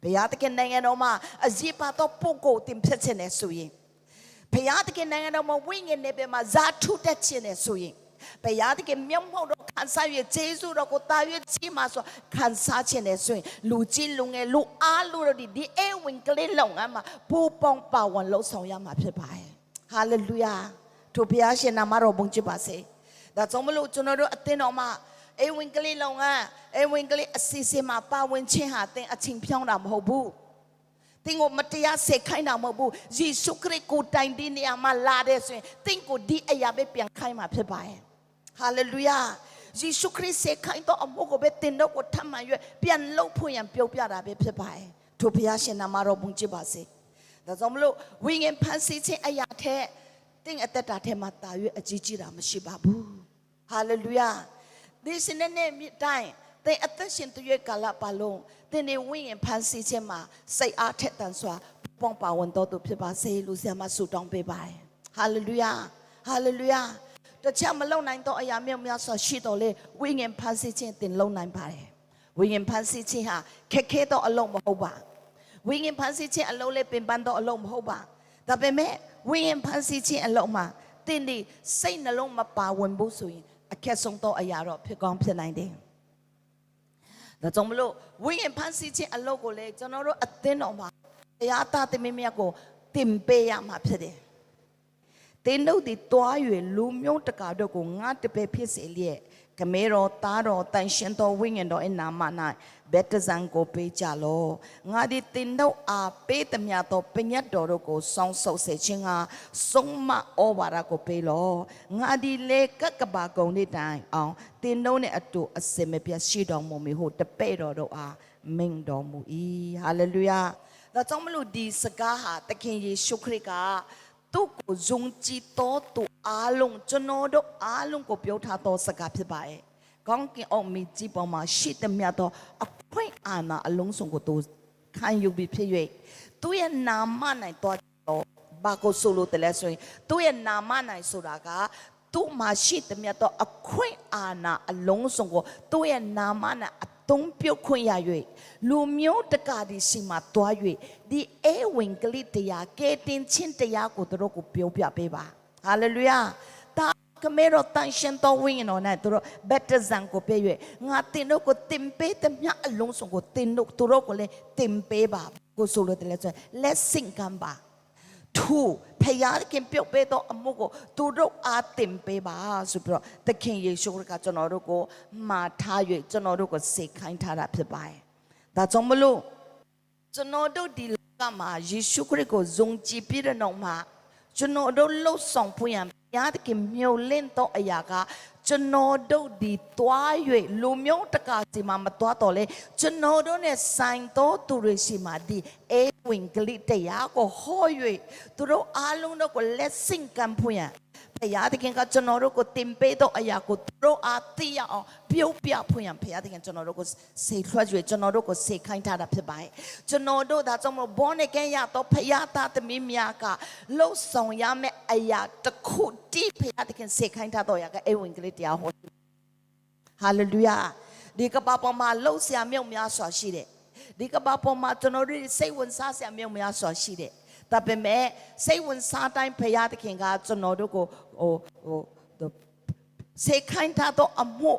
ဘုရားသခင်နိုင်ငံတော်မှာအရေးပါသောပုဂ္ဂိုလ်တင်ဖြစ်ခြင်းနဲ့ဆိုရင်ဘုရားသခင်နိုင်ငံတော်မှာဝိညာဉ်နဲ့ပဲမှာဇာထုတက်ခြင်းနဲ့ဆိုရင်ဘုရားသခင်မျက်မှောက်တော်ခံစားရကျေးဇူးတော်ကိုတာ၍ကြီးမှာဆိုခံစားခြင်းနဲ့ဆိုရင်လူကြီးလူငယ်လူအားလူတို့ဒီအေဝင်ကလေးလုံငန်းမှာပူပေါင်းပါဝင်လှုပ်ဆောင်ရမှာဖြစ်ပါတယ်ဟာလေလုယာထိုဘုရားရှင်နာမတော်ဘုန်းကြီးပါစေဒါကြောင့်မလို့ကျွန်တော်တို့အသင်းတော်မှာအေဝင်ကလေးလုံငန်းအေဝင်ကလေးအစီအစဉ်မှာပါဝင်ခြင်းဟာသင်အချင်းဖြောင်းတာမဟုတ်ဘူးသင်ကိုမတရားစေခိုင်းတာမဟုတ်ဘူးယေရှုခရစ်ကိုတိုင်ဒီနေရာမှာလာတဲ့ဆိုရင်သင်ကိုဒီအရာပဲပြန်ခိုင်းမှာဖြစ်ပါတယ်ဟာလေလုယာယေရှုခရစ်စေခိုင်းတော့အမှုကိုပဲသင်တို့ကိုထမှန်ရွပြန်လုပ်ဖို့ရန်ပြုတ်ပြတာပဲဖြစ်ပါတယ်ထိုဘုရားရှင်နာမတော်ဘုန်းကြီးပါစေဒါကြောင့်မလို့ဝိညာဉ်ဖန်ဆင်းခြင်းအရာထက်သင်အသက်တာထဲမှာတာ၍အကြီးကြီးတာမရှိပါဘူးဟာလေလုယာဒီစနေနေ့မြတ်တိုင်းသင်အသက်ရှင်တဲ့ကာလပတ်လုံးသင်နေဝိညာဉ်ဖန်ဆင်းခြင်းမှာစိတ်အားထက်သန်စွာပေါင်းပါဝင်တော်သူဖြစ်ပါစေလို့ဆရာမဆုတောင်းပေးပါတယ်ဟာလေလုယာဟာလေလုယာတခြားမလုံနိုင်တော့အရာမျိုးများစွာရှိတော်လေဝိညာဉ်ဖန်ဆင်းခြင်းသင်လုံနိုင်ပါတယ်ဝိညာဉ်ဖန်ဆင်းခြင်းဟာခက်ခဲတော့အလုံးမဟုတ်ပါဝိညာဉ်ဖန်ဆင်းခြင်းအလုံးလေးပင်ပန်းတော့အလုံးမဟုတ်ပါဒါပေမဲ့ဝိညာဉ်ဖန်ဆင်းခြင်းအလုံးမှာသင်ဒီစိတ်နှလုံးမပါဝင်ဘူးဆိုရင်အခက်ဆုံးတော့အရာတော့ဖြစ်ကောင်းဖြစ်နိုင်တယ်ဒါကြောင့်မလို့ဝိညာဉ်ဖန်ဆင်းခြင်းအလုပ်ကိုလေကျွန်တော်တို့အသင်းတော်မှာတရားသားသမီးများကိုတင်ပေးရမှာဖြစ်တယ်။တင်းတို့ဒီတွား၍လူမျိုးတကာတို့ကိုငါတပည့်ဖြစ်စေလျက်ခမဲတော်သားတော်တန်ရှင်တော်ဝိညာဉ်တော်အနာမ၌ဘက်တဇံကိုပေးကြလောငါဒီတင်းတို့အားပေးသမျှသောပညတ်တော်တို့ကိုစောင့်ဆုပ်စေခြင်းကဆုံးမဩဝါဒကိုပေးလောငါဒီလေကကဘာကုံနေ့တိုင်အောင်တင်းတို့နဲ့အတူအစင်မပြတ်ရှိတော်မူမီဟုတပည့်တော်တို့အားမိန်တော်မူ၏ဟာလေလုယာဒါကြောင့်မလို့ဒီစကားဟာသခင်ယေရှုခရစ်ကသူ့ကိုယုံကြည်တော်သူအားလုံးကျွန်တော်တို့အားလုံးကိုပြောထားသောစကားဖြစ်ပါတယ်။ကောင်းကင်အောက်မြေကြီးပေါ်မှာရှိသမျှသောအခွင့်အာဏာအလုံးစုံကိုသူခံယူပြီးဖြစ်၍သူ့ရဲ့နာမ၌တော်ဘာကိုဆိုလို့တလဲဆိုရင်သူ့ရဲ့နာမ၌ဆိုတာကသူ့မှာရှိသမျှသောအခွင့်အာဏာအလုံးစုံကိုသူ့ရဲ့နာမ၌အသုံးပြုခွင့်ရ၍လူမျိုးတကာဒီစီမှာတွား၍ဒီအေဝင်ကလေးတရားကဲတင်ချင်းတရားကိုသူတို့ကိုပြောပြပေးပါဟာလေလုယာတာကမဲတော်တန်ရှင်တော်ဝိညာဉ်တော်နဲ့သူတို့ဘက်တဇံကိုပေး၍ငါတင်တို့ကိုတင်ပေးသမျှအလုံးစုံကိုတင်တို့သူတို့ကိုလည်းတင်ပေးပါကိုဆိုလို့တည်းလဲဆိုလက်ဆင့်ကမ်းပါသူဖယားခင်ပြုတ်ပေးတော့အမှုကိုသူတို့အားတင်ပေးပါဆိုပြီးတော့သခင်ယေရှုကကျွန်တော်တို့ကိုမှာထား၍ကျွန်တော်တို့ကိုစေခိုင်းထားတာဖြစ်ပါတယ်။ဒါကြောင့်မလို့ကျွန်တော်တို့ဒီလောကမှာယေရှုခရစ်ကိုယုံကြည်ပြီးတဲ့နောက်မှာကျွန်တော်တို့လှုပ်ဆောင်ဖို့ရန်ဘုရားသခင်မြှုပ်လင့်တော့အရာကကျွန်တော်တို့ဒီတွား၍လူမျိုးတကာစီမှာမတွားတော့လေကျွန်တော်တို့နဲ့ဆိုင်တော်သူတွေစီမှာဒီအေဝင်ကလေးတရားကိုဟော၍သူတို့အားလုံးတို့ကိုလက်ဆင့်ကမ်းဖို့ရန်ဘုရားသခင်ကကျွန်တော်တို့ကိုတင်ပေးတော့အရာကိုသူတို့အားသိရအောင်ပြုတ်ပြဖို့ရန်ဘုရားသခင်ကျွန်တော်တို့ကိုစေလွှတ်၍ကျွန်တော်တို့ကိုစေခိုင်းထားတာဖြစ်ပါတယ်ကျွန်တော်တို့ဒါကြောင့်မို့ဘောနေကဲရတော့ဘုရားသားသမီးများကလှုပ်ဆောင်ရမယ့်အရာတစ်ခုတိဘုရားသခင်စေခိုင်းထားတော့ရကအေဝင်ကလေးတရားဟောဟာလေလုယာဒီကပ္ပပေါ်မှာလှုပ်ရှားမြုပ်များစွာရှိတယ်ဒီကပ္ပပေါ်မှာကျွန်တော်တို့စိတ်ဝင်စားစရာမြုပ်များစွာရှိတယ်ဒါပေမဲ့စိတ်ဝင်စားတိုင်းဘုရားသခင်ကကျွန်တော်တို့ကိုစေခိုင်းထားတော့အမှု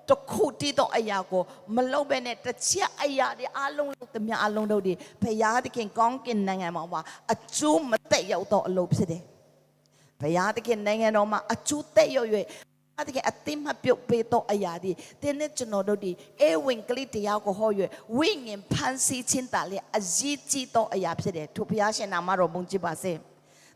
တခုတည်းတော့အရာကိုမလုပ်ဘဲနဲ့တစ်ချက်အရာတွေအလုံးလုံးတမျှအလုံးတို့ဒီဘုရားသခင်ကောင်းကင်နိုင်ငံမှာအကျိုးမသက်ရောက်တော့အလုပ်ဖြစ်တယ်ဘုရားသခင်နိုင်ငံတော်မှာအကျိုးသက်ရောက်၍အဲ့ဒီအတိမပြုတ်ပေးတော့အရာဒီတင်းနဲ့ကျွန်တော်တို့ဒီအေဝင်ကလေးတရားကိုဟော၍ဝိညာဉ်ဖန်ဆီးခြင်းတာလေအရေးကြီးတော့အရာဖြစ်တယ်ထိုဘုရားရှင်နာမတော်ဘုန်းကြီးပါစေ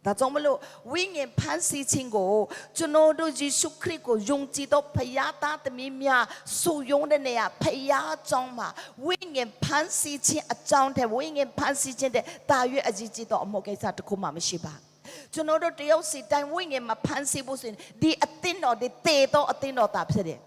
ဒါကြောင့်မလို့ဝိညာဉ်ဖန်ဆီးခြင်းကိုကျွန်တော်တို့ယေရှုခရစ်ကိုယုံကြည်တော့ဘုရားသားသမီးများစုယုံတဲ့နေရာဘုရားကျောင်းမှာဝိညာဉ်ဖန်ဆီးခြင်းအကြောင်းတဲ့ဝိညာဉ်ဖန်ဆီးခြင်းတဲ့တာ၍အရေးကြီးတော့အမှုကိစ္စတစ်ခုမှမရှိပါကျွန်တော်တို့တယောက်စီတိုင်းဝိညာဉ်မှာဖန်ဆီးဖို့ဆိုရင်ဒီအသင်းတော်ဒီတေတော့အသင်းတော်တာဖြစ်တယ်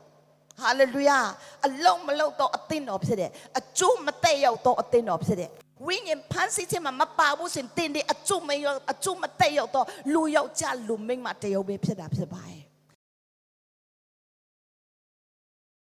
ဟာလေလုယာအလုံးမလုံးတော့အသင်းတော်ဖြစ်တယ်အကျိုးမသက်ရောက်တော့အသင်းတော်ဖြစ်တယ်ဝိညာဉ်ဖန်ဆီးခြင်းမှာမပါဘူးဆိုရင်တင်းဒီအကျိုးမသက်ရောက်တော့လူယောက်ျားလူမိန်းမတယောက်ပဲဖြစ်တာဖြစ်ပါတယ်